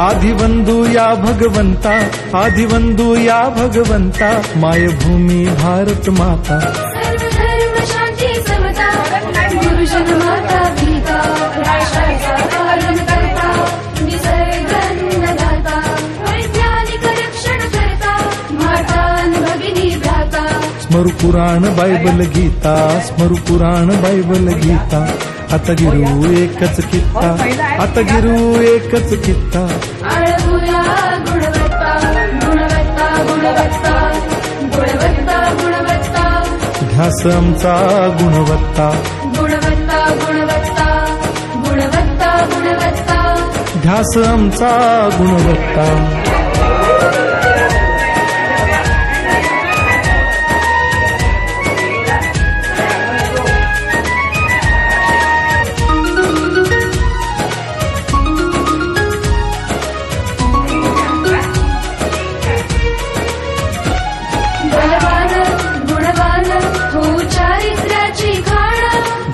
आदिवंदू या भगवंता, आदिवंदू या भगवंता, मायभूमी भारत माता। सर्व धर्म शांती समता, गुरुजन माता पिता, राष्ट्राचा पालन करता, निसर्ग अन्नदाता, वैज्ञानिक रक्षण करता, माता भगिनी भ्राता। स्मरू पुराण बायबल गीता, स्मरू पुराण बायबल गीता, आता गिरू एकच कित्ता, आता गिरू एकच कित्ता। आळवूया गुणवत्ता, गुणवत्ता, गुणवत्ता, गुणवत्ता, गुणवत्ता, ध्यास आमचा गुणवत्ता, गुणवत्ता, गुणवत्ता, गुणवत्ता, गुणवत्ता, ध्यास आमचा गुणवत्ता।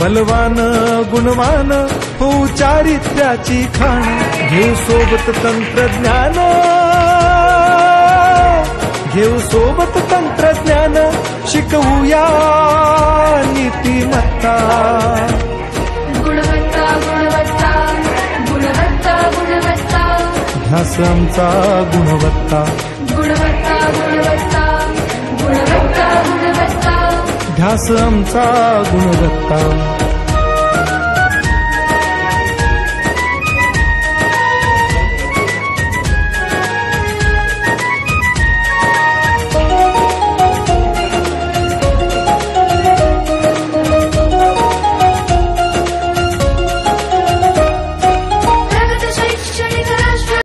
बलवान गुणवान हो चारित्र्याची खाण, घेऊ सोबत तंत्रज्ञान, घेऊ सोबत तंत्रज्ञान, शिकवूया नीतिमत्ता। गुणवत्ता, गुणवत्ता, गुणवत्ता, गुणवत्ता, ध्यास आमचा गुणवत्ता, गुणवत्ता, गुणवत्ता, गुणवत्ता, गुणवत्ता, ध्यास आमचा गुणवत्ता।